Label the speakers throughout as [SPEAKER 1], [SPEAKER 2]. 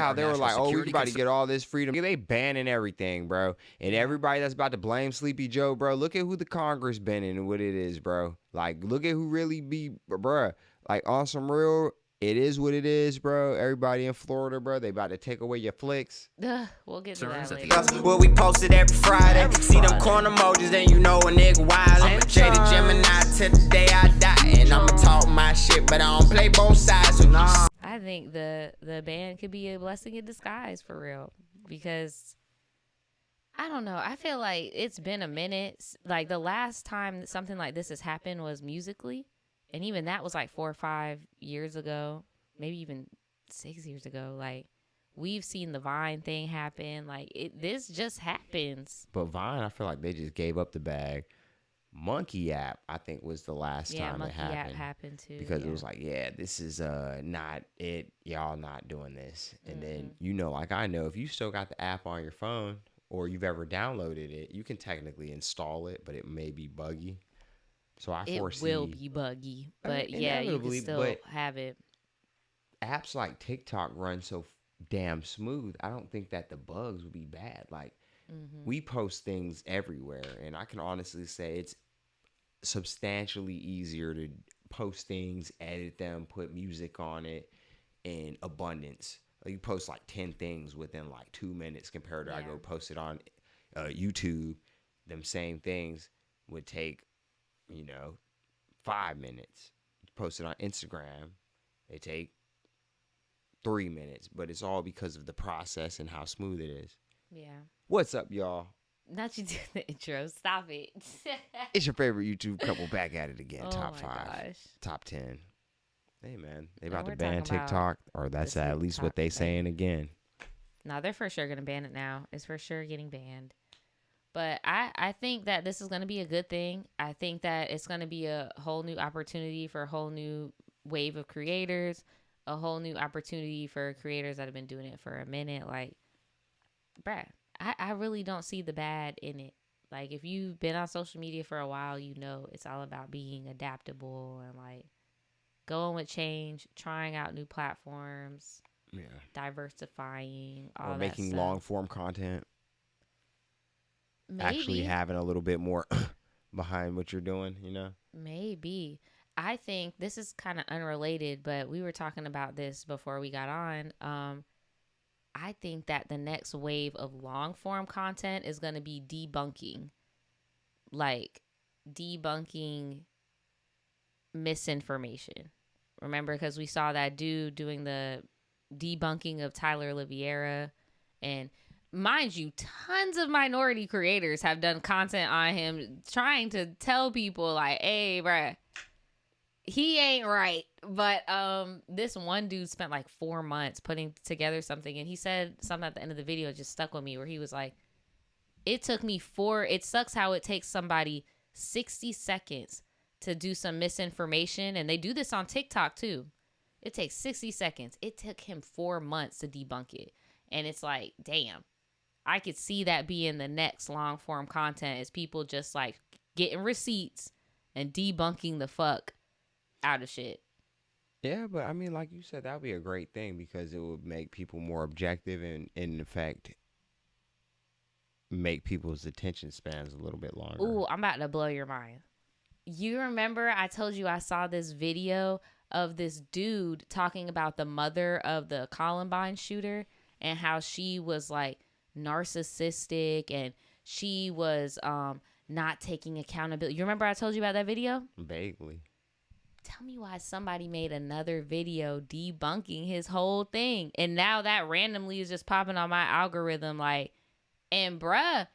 [SPEAKER 1] how they were like, oh, we about to get all this freedom. They banning everything, bro. And everybody that's about to blame Sleepy Joe, bro, look at who the Congress been and what it is, bro. Like, look at who really be, bro. Like, on some real, it is what it is, bro. Everybody in Florida, bro, they about to take away your flicks.
[SPEAKER 2] We'll get to that later.
[SPEAKER 3] Well, we posted every Friday. See them corner emojis, then you know a nigga wild. I'm a jaded Gemini till the day I die. And I'ma talk my shit, but I don't play both sides. So nah.
[SPEAKER 2] I think the ban could be a blessing in disguise for real, because I don't know. I feel like it's been a minute. Like the last time something like this has happened was Musically, and even that was like 4 or 5 years ago, maybe even 6 years ago. Like we've seen the Vine thing happen. Like this just happens.
[SPEAKER 1] But Vine, I feel like they just gave up the bag. Monkey app, I think, was the last time it happened.
[SPEAKER 2] Yeah, Monkey app happened too.
[SPEAKER 1] Because it was like, yeah, this is not it. Y'all not doing this. And then, you know, like I know if you still got the app on your phone or you've ever downloaded it, you can technically install it, but it may be buggy. So I foresee
[SPEAKER 2] it will be buggy, but yeah, you can still have it.
[SPEAKER 1] Apps like TikTok run so damn smooth. I don't think that the bugs would be bad. Like, we post things everywhere, and I can honestly say it's substantially easier to post things, edit them, put music on it in abundance. Like, you post like 10 things within like 2 minutes compared to I go post it on YouTube. Them same things would take, 5 minutes. Post it on Instagram, they take 3 minutes, but it's all because of the process and how smooth it is.
[SPEAKER 2] Yeah.
[SPEAKER 1] What's up, y'all?
[SPEAKER 2] Not you do the intro. Stop it.
[SPEAKER 1] It's your favorite YouTube couple back at it again. Top 5.
[SPEAKER 2] Gosh.
[SPEAKER 1] Top 10. Hey, man. They about to ban TikTok, or that's at least what they saying again.
[SPEAKER 2] No, they're for sure going to ban it now. It's for sure getting banned. But I think that this is going to be a good thing. I think that it's going to be a whole new opportunity for a whole new wave of creators, a whole new opportunity for creators that have been doing it for a minute. Like, bruh, I really don't see the bad in it. Like, if you've been on social media for a while, you know it's all about being adaptable and, like, going with change, trying out new platforms, diversifying, all
[SPEAKER 1] or
[SPEAKER 2] that
[SPEAKER 1] making
[SPEAKER 2] stuff.
[SPEAKER 1] long-form content.
[SPEAKER 2] Maybe.
[SPEAKER 1] Actually having a little bit more behind what you're doing,
[SPEAKER 2] Maybe. I think this is kind of unrelated, but we were talking about this before we got on. I think that the next wave of long form content is going to be debunking misinformation. Remember, because we saw that dude doing the debunking of Tyler Oliveira, and mind you, tons of minority creators have done content on him trying to tell people like, hey, bruh, he ain't right. But this one dude spent like 4 months putting together something, and he said something at the end of the video just stuck with me, where he was like, it sucks how it takes somebody 60 seconds to do some misinformation, and they do this on TikTok too. It takes 60 seconds. It took him 4 months to debunk it. And it's like, damn, I could see that being the next long form content, is people just like getting receipts and debunking the fuck out of shit.
[SPEAKER 1] Yeah, but I mean, like you said, that would be a great thing because it would make people more objective and, in effect, make people's attention spans a little bit longer.
[SPEAKER 2] Ooh, I'm about to blow your mind. You remember I told you I saw this video of this dude talking about the mother of the Columbine shooter and how she was like narcissistic and she was not taking accountability. You remember I told you about that video?
[SPEAKER 1] Vaguely.
[SPEAKER 2] Tell me why somebody made another video debunking his whole thing. And now that randomly is just popping on my algorithm. Like, and bruh,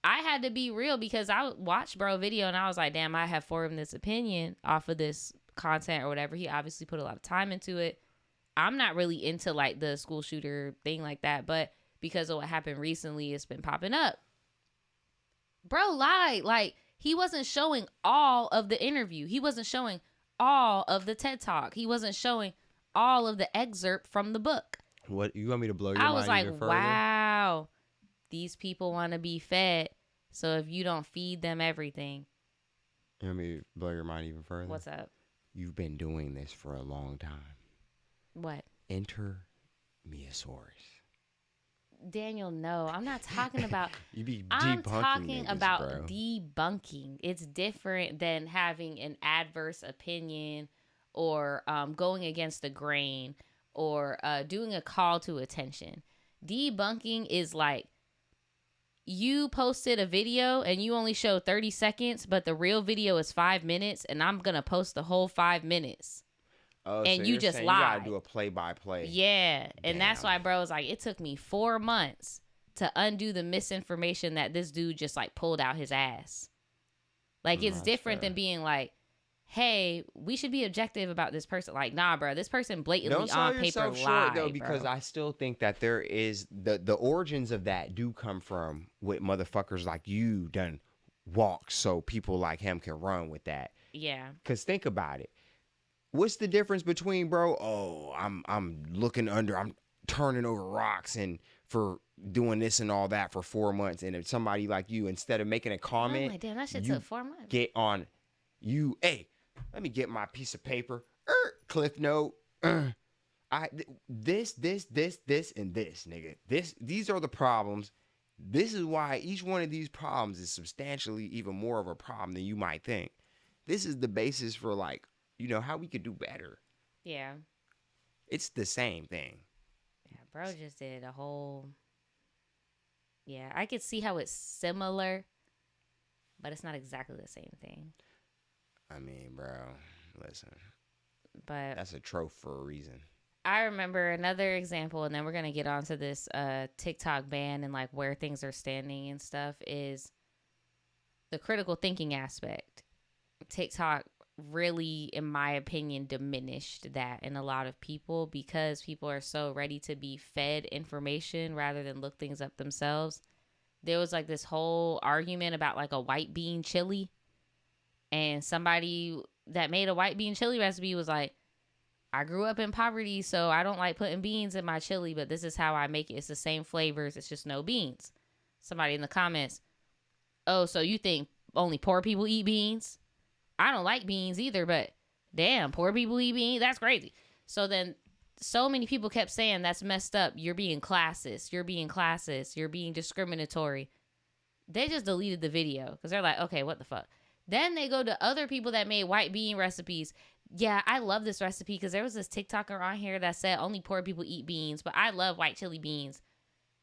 [SPEAKER 2] I had to be real because I watched bro video and I was like, damn, I have formed this opinion off of this content or whatever. He obviously put a lot of time into it. I'm not really into like the school shooter thing like that, but because of what happened recently, it's been popping up. Bro lied. Like, he wasn't showing all of the interview. He wasn't showing all of the TED Talk. He wasn't showing all of the excerpt from the book.
[SPEAKER 1] What, you want me to blow your mind?
[SPEAKER 2] I was like,
[SPEAKER 1] even further?
[SPEAKER 2] wow, these people want to be fed. So if you don't feed them everything.
[SPEAKER 1] You want me to blow your mind even further?
[SPEAKER 2] What's up?
[SPEAKER 1] You've been doing this for a long time.
[SPEAKER 2] What?
[SPEAKER 1] Enter Meosaurus.
[SPEAKER 2] Daniel, no, I'm not talking about.
[SPEAKER 1] You be
[SPEAKER 2] I'm
[SPEAKER 1] debunking
[SPEAKER 2] talking
[SPEAKER 1] niggas,
[SPEAKER 2] about
[SPEAKER 1] bro.
[SPEAKER 2] debunking. It's different than having an adverse opinion or going against the grain or doing a call to attention. Debunking is like you posted a video and you only show 30 seconds, but the real video is 5 minutes, and I'm going to post the whole 5 minutes.
[SPEAKER 1] Oh,
[SPEAKER 2] And
[SPEAKER 1] so
[SPEAKER 2] you
[SPEAKER 1] you're
[SPEAKER 2] just
[SPEAKER 1] saying
[SPEAKER 2] lie.
[SPEAKER 1] You gotta do a play-by-play.
[SPEAKER 2] Yeah, and that's
[SPEAKER 1] Damn.
[SPEAKER 2] why bro was like, it took me 4 months to undo the misinformation that this dude just like pulled out his ass. Like it's
[SPEAKER 1] That's
[SPEAKER 2] different
[SPEAKER 1] fair.
[SPEAKER 2] than being like, hey, we should be objective about this person. Like, nah, bro, this person blatantly
[SPEAKER 1] Don't sell
[SPEAKER 2] on paper
[SPEAKER 1] yourself
[SPEAKER 2] lied,
[SPEAKER 1] short though, because
[SPEAKER 2] bro.
[SPEAKER 1] I still think that there is the origins of that do come from what motherfuckers like you done walk, so people like him can run with that.
[SPEAKER 2] Yeah.
[SPEAKER 1] Cause think about it. What's the difference between, bro? Oh, I'm looking under, I'm turning over rocks and for doing this and all that for 4 months, and if somebody like you, instead of making a
[SPEAKER 2] I'm
[SPEAKER 1] comment,
[SPEAKER 2] like, damn, that shit
[SPEAKER 1] you
[SPEAKER 2] took 4 months.
[SPEAKER 1] get on, hey, let me get my piece of paper, cliff note, this, and this, nigga. These are the problems. This is why each one of these problems is substantially even more of a problem than you might think. This is the basis for like, how we could do better.
[SPEAKER 2] Yeah.
[SPEAKER 1] It's the same thing.
[SPEAKER 2] Yeah, bro just did a whole. Yeah, I could see how it's similar, but it's not exactly the same thing.
[SPEAKER 1] I mean, bro, listen.
[SPEAKER 2] But
[SPEAKER 1] that's a trope for a reason.
[SPEAKER 2] I remember another example, and then we're gonna get onto this TikTok ban and like where things are standing and stuff, is the critical thinking aspect. TikTok really, in my opinion, diminished that in a lot of people because people are so ready to be fed information rather than look things up themselves. There was like this whole argument about like a white bean chili, and somebody that made a white bean chili recipe was like, I grew up in poverty, so I don't like putting beans in my chili, but this is how I make it. It's the same flavors, it's just no beans. Somebody in the comments, oh, so you think only poor people eat beans? I don't like beans either, but damn, poor people eat beans? That's crazy. So then so many people kept saying that's messed up. You're being classist. You're being classist. You're being discriminatory. They just deleted the video because they're like, okay, what the fuck? Then they go to other people that made white bean recipes. Yeah, I love this recipe because there was this TikToker on here that said only poor people eat beans, but I love white chili beans.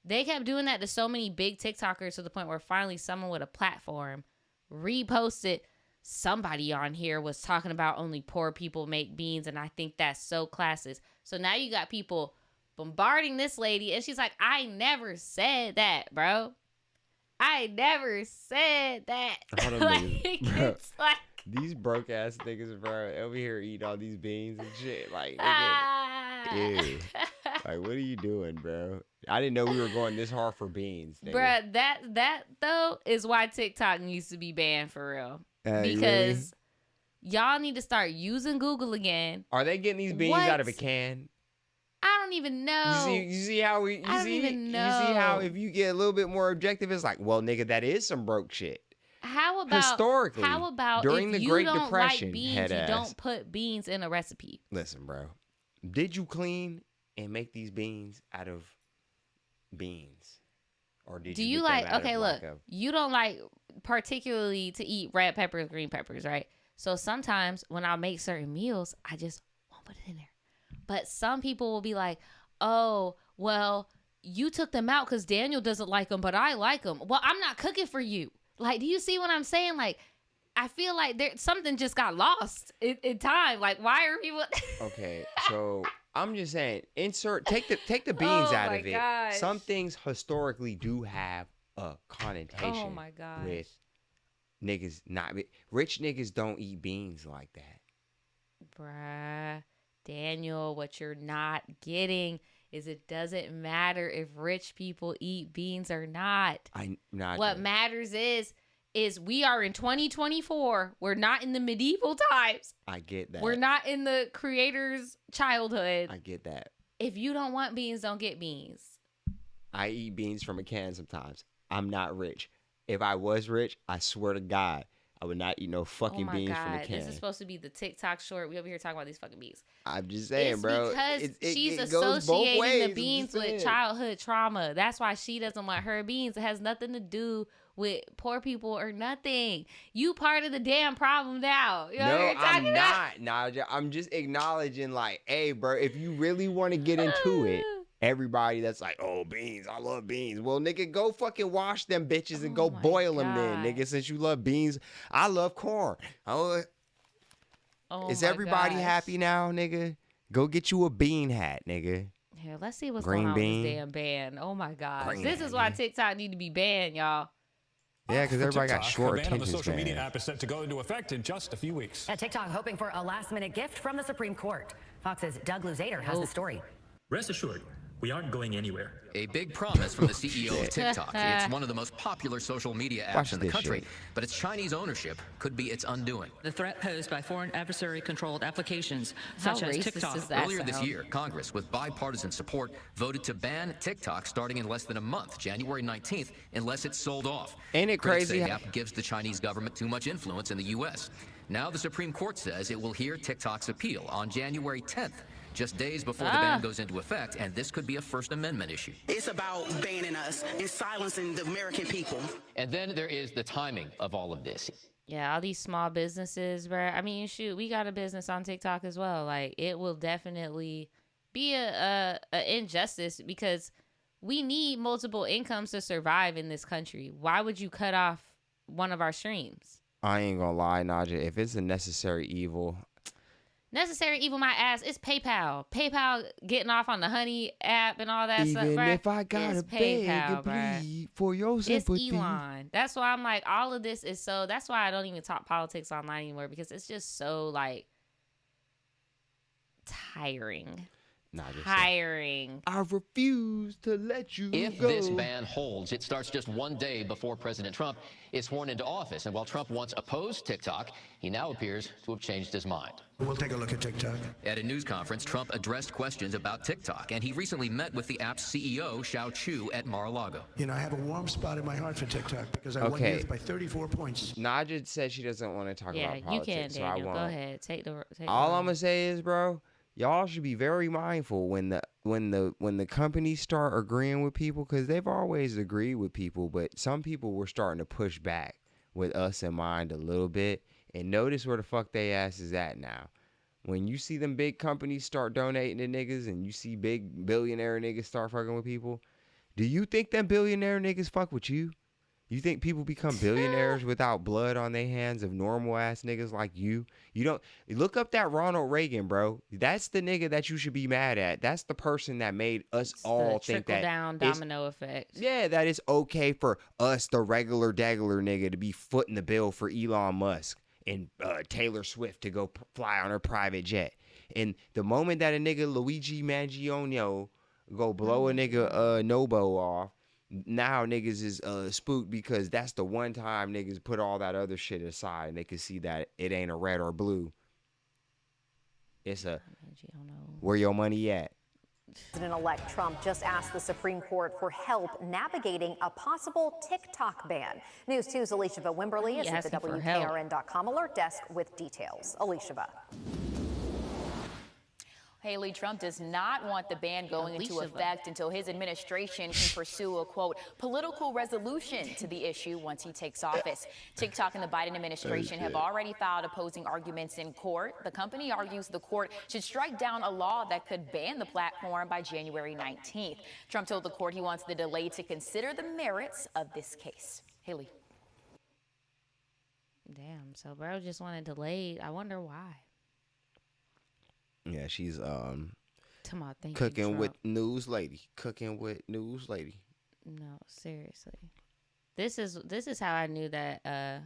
[SPEAKER 2] They kept doing that to so many big TikTokers to the point where finally someone with a platform reposted. Somebody on here was talking about only poor people make beans, and I think that's so classist. So now you got people bombarding this lady, and she's like, I never said that, bro. I never said that.
[SPEAKER 1] It's like these broke ass niggas, bro, over here eating all these beans and shit. Like, nigga, ew. Like, what are you doing, bro? I didn't know we were going this hard for beans, nigga.
[SPEAKER 2] Bruh, that though is why TikTok needs to be banned for real. Because really? Y'all need to start using Google again.
[SPEAKER 1] Are they getting these beans out of a can?
[SPEAKER 2] I don't even know.
[SPEAKER 1] You see how we? I don't even know. You see how if you get a little bit more objective, it's like, well, nigga, that is some broke shit.
[SPEAKER 2] How about
[SPEAKER 1] historically? How
[SPEAKER 2] about
[SPEAKER 1] during
[SPEAKER 2] if
[SPEAKER 1] the
[SPEAKER 2] you
[SPEAKER 1] Great
[SPEAKER 2] don't
[SPEAKER 1] Depression,
[SPEAKER 2] like beans, you don't put beans in a recipe?
[SPEAKER 1] Listen, bro, did you clean and make these beans out of beans, or did you
[SPEAKER 2] like? Okay, look, you don't like particularly to eat red peppers, green peppers, right? So sometimes when I make certain meals, I just won't put it in there. But some people will be like, oh, well, you took them out because Daniel doesn't like them, but I like them. Well, I'm not cooking for you. Like, do you see what I'm saying? Like, I feel like something just got lost in time. Like, why are people...
[SPEAKER 1] Okay, so I'm just saying, take the beans out of it.
[SPEAKER 2] Gosh.
[SPEAKER 1] Some things historically do have a connotation
[SPEAKER 2] oh my gosh.
[SPEAKER 1] with niggas not... Rich niggas don't eat beans like that.
[SPEAKER 2] Bruh. Daniel, what you're not getting is it doesn't matter if rich people eat beans or not. What matters is we are in 2024. We're not in the medieval times.
[SPEAKER 1] I get that.
[SPEAKER 2] We're not in the creator's childhood.
[SPEAKER 1] I get that.
[SPEAKER 2] If you don't want beans, don't get beans.
[SPEAKER 1] I eat beans from a can sometimes. I'm not rich. If I was rich, I swear to God, I would not eat no
[SPEAKER 2] Oh
[SPEAKER 1] fucking
[SPEAKER 2] my
[SPEAKER 1] beans from the
[SPEAKER 2] God.
[SPEAKER 1] can.
[SPEAKER 2] This is supposed to be the TikTok short. We over here talking about these fucking beans.
[SPEAKER 1] I'm just saying,
[SPEAKER 2] It's
[SPEAKER 1] bro.
[SPEAKER 2] because she's
[SPEAKER 1] it goes both
[SPEAKER 2] associating the
[SPEAKER 1] ways.
[SPEAKER 2] beans with childhood trauma. That's why she doesn't want her beans. It has nothing to do with poor people or nothing. You part of the damn problem now. You know
[SPEAKER 1] No,
[SPEAKER 2] what you're talking
[SPEAKER 1] I'm
[SPEAKER 2] about?
[SPEAKER 1] not, Naja. I'm just acknowledging, like, hey, bro, if you really want to get into it, everybody that's like, oh, beans, I love beans. Well, nigga, go fucking wash them bitches and
[SPEAKER 2] Oh
[SPEAKER 1] go
[SPEAKER 2] my
[SPEAKER 1] boil them then,
[SPEAKER 2] God.
[SPEAKER 1] nigga, since you love beans. I love corn.
[SPEAKER 2] Oh
[SPEAKER 1] Is
[SPEAKER 2] my
[SPEAKER 1] everybody
[SPEAKER 2] gosh.
[SPEAKER 1] happy now, nigga? Go get you a bean hat, nigga.
[SPEAKER 2] Here, let's see what's
[SPEAKER 1] Green
[SPEAKER 2] going on
[SPEAKER 1] bean.
[SPEAKER 2] with this damn ban. Oh my gosh.
[SPEAKER 1] Green
[SPEAKER 2] This
[SPEAKER 1] hat,
[SPEAKER 2] is why
[SPEAKER 1] nigga.
[SPEAKER 2] TikTok need to be banned, y'all.
[SPEAKER 1] Yeah, because
[SPEAKER 4] For
[SPEAKER 1] everybody got
[SPEAKER 4] TikTok,
[SPEAKER 1] short
[SPEAKER 4] the ban on the
[SPEAKER 1] attention
[SPEAKER 4] social media
[SPEAKER 1] span.
[SPEAKER 4] app is set to go into effect in just a few weeks.
[SPEAKER 5] TikTok hoping for a last-minute gift from the Supreme Court. Fox's Doug Luzader has the story.
[SPEAKER 6] Rest assured, we aren't going anywhere.
[SPEAKER 7] A big promise from the CEO of TikTok. It's one of the most popular social media apps
[SPEAKER 1] Watch
[SPEAKER 7] in the
[SPEAKER 1] this
[SPEAKER 7] country,
[SPEAKER 1] shit.
[SPEAKER 7] but its Chinese ownership could be its undoing.
[SPEAKER 8] The threat posed by foreign adversary-controlled applications
[SPEAKER 2] How
[SPEAKER 8] such as
[SPEAKER 2] racist
[SPEAKER 8] TikTok.
[SPEAKER 2] is that
[SPEAKER 7] Earlier this
[SPEAKER 2] sound?
[SPEAKER 7] year, Congress, with bipartisan support, voted to ban TikTok starting in less than a month, January 19th, unless it's sold off.
[SPEAKER 1] Ain't it
[SPEAKER 7] Critics
[SPEAKER 1] crazy
[SPEAKER 7] say the
[SPEAKER 1] how-
[SPEAKER 7] app gives the Chinese government too much influence in the U.S. Now the Supreme Court says it will hear TikTok's appeal on January 10th, just days before the ban goes into effect, and this could be a First Amendment issue.
[SPEAKER 9] It's about banning us and silencing the American people.
[SPEAKER 10] And then there is the timing of all of this.
[SPEAKER 2] Yeah, all these small businesses, bro. I mean, shoot, we got a business on TikTok as well. Like, it will definitely be a injustice because we need multiple incomes to survive in this country. Why would you cut off one of our streams?
[SPEAKER 1] I ain't gonna lie, Naja. If it's a necessary evil,
[SPEAKER 2] Necessary evil, my ass. It's PayPal. PayPal getting off on the Honey app and all that stuff.
[SPEAKER 1] even
[SPEAKER 2] Bruh.
[SPEAKER 1] if I gotta
[SPEAKER 2] It's
[SPEAKER 1] beg
[SPEAKER 2] PayPal,
[SPEAKER 1] and
[SPEAKER 2] bruh.
[SPEAKER 1] plead for your
[SPEAKER 2] It's
[SPEAKER 1] sympathy.
[SPEAKER 2] Elon. That's why I'm like, all of this is so. That's why I don't even talk politics online anymore because it's just so like tiring.
[SPEAKER 1] Naja,
[SPEAKER 2] Tiring.
[SPEAKER 1] I refuse to let you
[SPEAKER 10] If
[SPEAKER 1] go.
[SPEAKER 10] this ban holds, it starts just one day before President Trump is sworn into office. And while Trump once opposed TikTok, he now appears to have changed his mind.
[SPEAKER 11] We'll take a look at TikTok.
[SPEAKER 7] At a news conference, Trump addressed questions about TikTok, and he recently met with the app's CEO, Xiao Chu, at Mar-a-Lago.
[SPEAKER 11] You know, I have a warm spot in my heart for TikTok because I won
[SPEAKER 1] Okay.
[SPEAKER 11] youth by 34 points.
[SPEAKER 1] Naja said she doesn't want to talk
[SPEAKER 2] Yeah,
[SPEAKER 1] about
[SPEAKER 2] you
[SPEAKER 1] politics,
[SPEAKER 2] can,
[SPEAKER 1] so I
[SPEAKER 2] Daniel.
[SPEAKER 1] won't.
[SPEAKER 2] Go ahead. Take
[SPEAKER 1] All
[SPEAKER 2] the
[SPEAKER 1] I'm gonna say is, bro, y'all should be very mindful when the companies start agreeing with people, because they've always agreed with people, but some people were starting to push back with us in mind a little bit. And notice where the fuck they ass is at now. When you see them big companies start donating to niggas and you see big billionaire niggas start fucking with people, do you think them billionaire niggas fuck with you? You think people become billionaires without blood on their hands of normal ass niggas like you? You don't look up that Ronald Reagan, bro. That's the nigga that you should be mad at. That's the person that made us all think that
[SPEAKER 2] trickle-down
[SPEAKER 1] it's-
[SPEAKER 2] domino effect.
[SPEAKER 1] Yeah, that it's okay for us, the regular daggler nigga, to be footing the bill for Elon Musk and Taylor Swift to go fly on her private jet. And the moment that a nigga Luigi Mangione go blow a nigga Nobo off, now niggas is spooked because that's the one time niggas put all that other shit aside and they can see that it ain't a red or blue. It's a where your money at.
[SPEAKER 12] President-elect Trump just asked the Supreme Court for help navigating a possible TikTok ban. News 2's Alicia Wimberly is at the WKRN.com alert desk with details. Alicia.
[SPEAKER 13] Haley, Trump does not want the ban going into effect until his administration can pursue a, quote, political resolution to the issue once he takes office. TikTok and the Biden administration have already filed opposing arguments in court. The company argues the court should strike down a law that could ban the platform by January 19th. Trump told the court he wants the delay to consider the merits of this case. Haley.
[SPEAKER 2] Damn, so bro just wanted delayed. I wonder why.
[SPEAKER 1] Yeah, she's
[SPEAKER 2] cooking
[SPEAKER 1] with news lady. Cooking with news lady.
[SPEAKER 2] No, seriously. This is how I knew that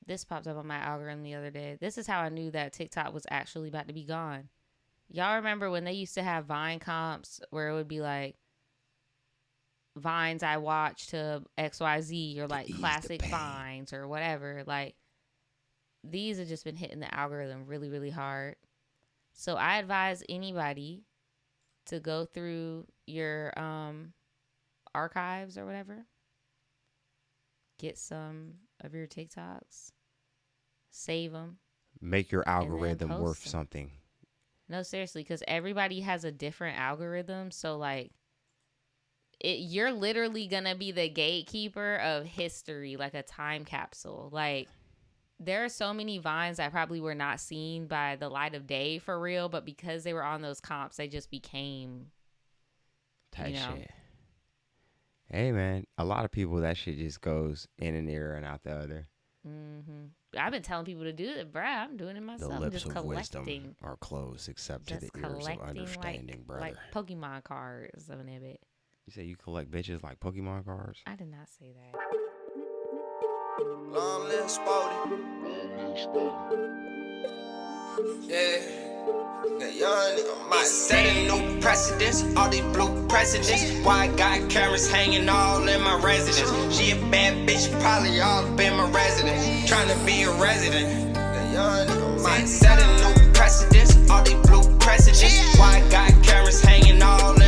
[SPEAKER 2] this popped up on my algorithm the other day. This is how I knew that TikTok was actually about to be gone. Y'all remember when they used to have Vine comps where it would be like Vines I watched to XYZ or like classic Vines or whatever. Like these have just been hitting the algorithm really, really hard. So I advise anybody to go through your archives or whatever. Get some of your TikToks. Save them.
[SPEAKER 1] Make your algorithm worth something.
[SPEAKER 2] No, seriously, because everybody has a different algorithm. So, like, you're literally going to be the gatekeeper of history, like a time capsule. Like, there are so many Vines that probably were not seen by the light of day for real, but because they were on those comps, they just became
[SPEAKER 1] shit. Hey, man, a lot of people, that shit just goes in an ear and out the other.
[SPEAKER 2] I've been telling people to do it, bruh. I'm doing it myself.
[SPEAKER 1] The lips
[SPEAKER 2] I'm just
[SPEAKER 1] of wisdom are closed except to the ears of understanding, brother.
[SPEAKER 2] Like Pokemon cards of an bit.
[SPEAKER 1] You say you collect bitches like Pokemon cards?
[SPEAKER 2] I did not say that.
[SPEAKER 3] Long live Spody. Yeah. The young nigga might set a new precedence. All these blue presidents. Why I got cameras hanging all in my residence. She a bad bitch, probably all up in my residence. Tryna be a resident. The young nigga might set a new precedence. All these blue presidents. Why I got cameras hanging all in